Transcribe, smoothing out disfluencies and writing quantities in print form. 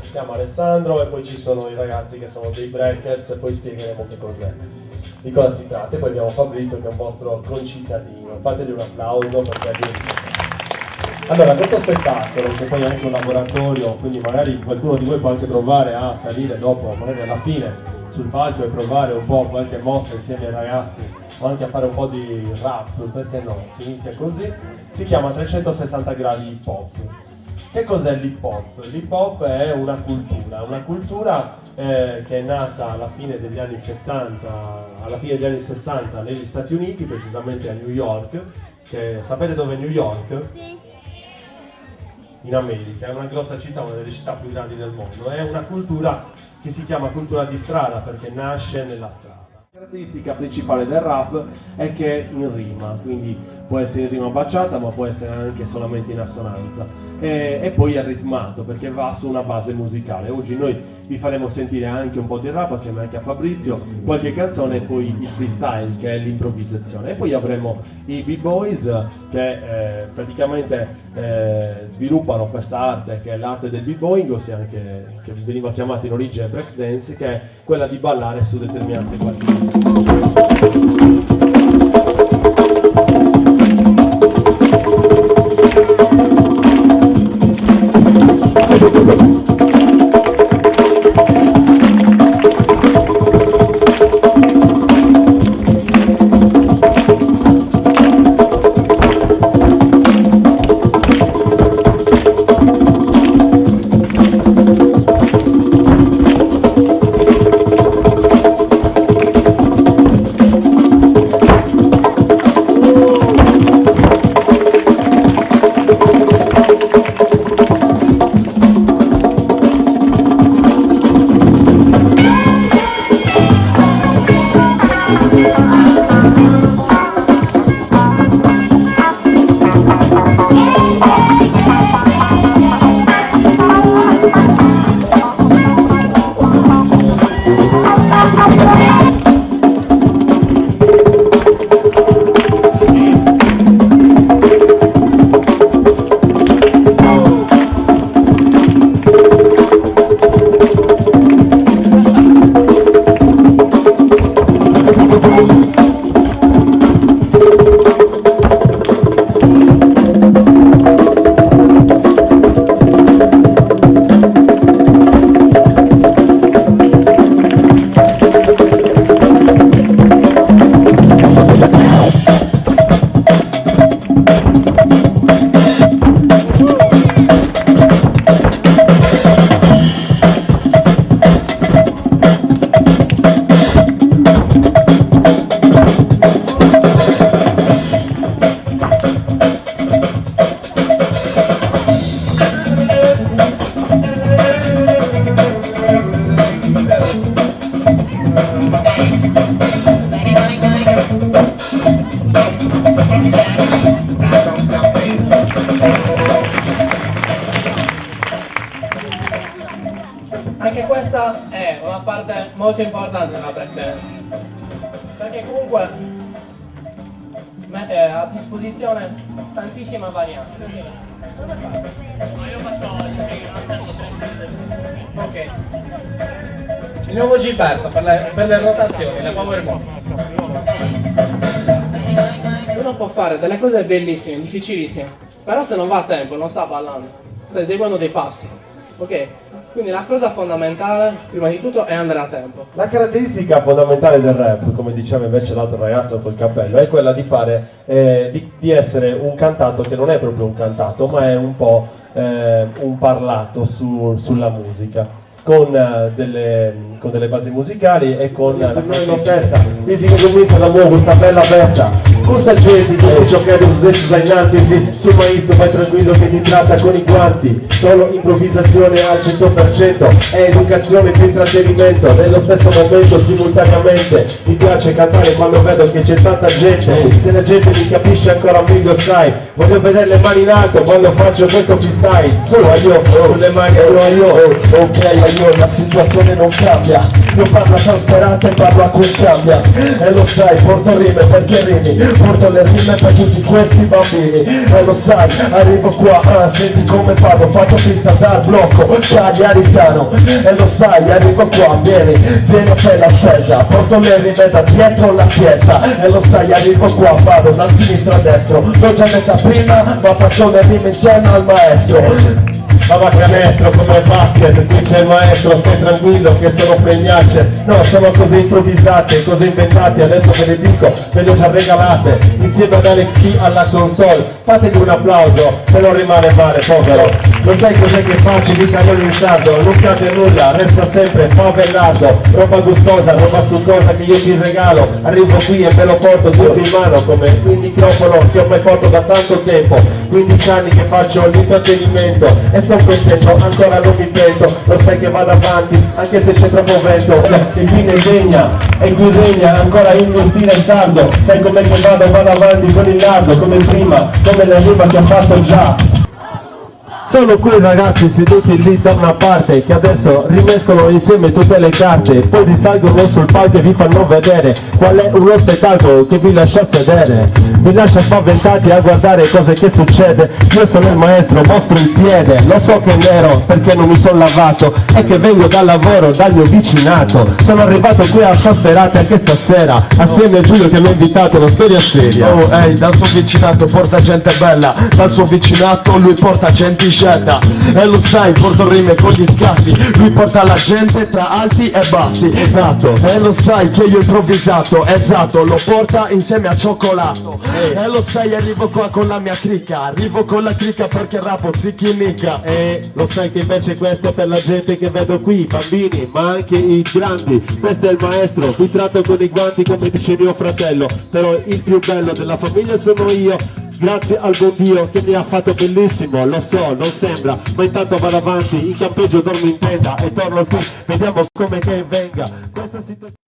Si chiama Alessandro e poi ci sono i ragazzi che sono dei breakers e poi spiegheremo che cos'è, di cosa si tratta. E poi abbiamo Fabrizio che è un vostro concittadino, fategli un applauso perché allora questo spettacolo che poi è anche un laboratorio, quindi magari qualcuno di voi può anche provare a salire dopo, magari alla fine sul palco e provare un po' qualche mossa insieme ai ragazzi o anche a fare un po' di rap, perché no, si inizia così, si chiama 360 gradi hip hop. Che cos'è l'hip hop? L'hip hop è una cultura che è nata alla fine degli anni 70, alla fine degli anni 60 negli Stati Uniti, precisamente a New York, che sapete dove è New York? Sì. In America, è una grossa città, una delle città più grandi del mondo, è una cultura che si chiama cultura di strada perché nasce nella strada. La caratteristica principale del rap è che è in rima, quindi può essere in rima baciata ma può essere anche solamente in assonanza e poi è ritmato perché va su una base musicale. Oggi noi vi faremo sentire anche un po' di rap assieme anche a Fabrizio, qualche canzone e poi il freestyle che è l'improvvisazione, e poi avremo i b-boys che praticamente sviluppano questa arte che è l'arte del b-boying, ossia anche che veniva chiamata in origine breakdance, che è quella di ballare su determinate qualità. Perché questa è una parte molto importante della breakdance. Perché comunque mette a disposizione tantissime varianti. Ma io faccio ok. Il nuovo Gilberto per le rotazioni, le power move. Uno può fare delle cose bellissime, difficilissime, però se non va a tempo, non sta ballando, sta eseguendo dei passi. Ok? Quindi la cosa fondamentale, prima di tutto, è andare a tempo. La caratteristica fondamentale del rap, come diceva invece l'altro ragazzo col cappello, è quella di fare, di essere un cantato che non è proprio un cantato, ma è un po' un parlato sulla musica. Con delle basi musicali e con la testa, dici che comincia da nuovo questa bella festa. Questa gente tutto ciò che è zainanti, sì, sul maestro vai tranquillo che ti tratta con i guanti. Solo improvvisazione al 100%, è educazione più intrattenimento, nello stesso momento simultaneamente. Mi piace cantare quando vedo che c'è tanta gente, se la gente mi capisce ancora meglio sai. Voglio vedere le mani in alto quando faccio questo freestyle. Solo io, sulle mani io, ok io, la situazione non cambia. Io parlo a trasperate e parlo a cui cambia. E lo sai, porto rime perché rimi, porto le rime per tutti questi bambini. E lo sai, arrivo qua, senti come vado, faccio pista dal blocco Cagliaritano. E lo sai, arrivo qua, vieni a fare la spesa, porto le rime da dietro la chiesa. E lo sai, arrivo qua, vado dal sinistro a destro, l'ho già detta prima, ma faccio le rime insieme al maestro. Ma va canestro come basket, qui c'è il maestro, stai tranquillo che sono pregnacce. No, sono cose improvvisate, cose inventate, adesso ve le dico, ve le ho già regalate. Insieme ad Alex T alla console, fategli un applauso, se non rimane male, povero. Lo sai cos'è che faccio, mica non l'insardo, non cambia nulla, resta sempre favellato. Roba gustosa, roba succosa che io ti regalo. Arrivo qui e ve lo porto tutto in mano come il microfono che ho mai porto da tanto tempo. 15 anni che faccio l'intrattenimento e sono contento, ancora non mi pento, lo sai che vado avanti, anche se c'è troppo vento, e qui ne degna, e qui regna ancora il mio stile sardo, sai com'è che vado avanti con il lardo, come prima, come la rima che ho fatto già. Sono qui ragazzi seduti lì da una parte che adesso rimescolano insieme tutte le carte, poi risalgono sul palco e vi fanno vedere qual è uno spettacolo che vi lascia sedere, vi lascia spaventati a guardare cose che succede. Io sono il maestro, mostro il piede, lo so che è nero perché non mi sono lavato e che vengo dal lavoro, dal mio vicinato. Sono arrivato qui a Sasperate anche stasera, assieme a Giulio che mi ha invitato, una storia seria. Oh ehi, dal suo vicinato porta gente bella, dal suo vicinato lui porta gente scenda. E lo sai, porto rime con gli scassi, lui porta la gente tra alti e bassi. Esatto. E lo sai che io ho improvvisato, esatto, lo porta insieme a cioccolato. E lo sai, arrivo qua con la mia cricca, arrivo con la cricca perché rapo zicchinicca. E lo sai che invece questo è per la gente che vedo qui, i bambini ma anche i grandi. Questo è il maestro, vi tratto con i guanti come dice mio fratello, però il più bello della famiglia sono io. Grazie al buon Dio che mi ha fatto bellissimo, lo so, non sembra, ma intanto vado avanti, in campeggio dormo in tenda e torno qui, vediamo come che venga questa situazione.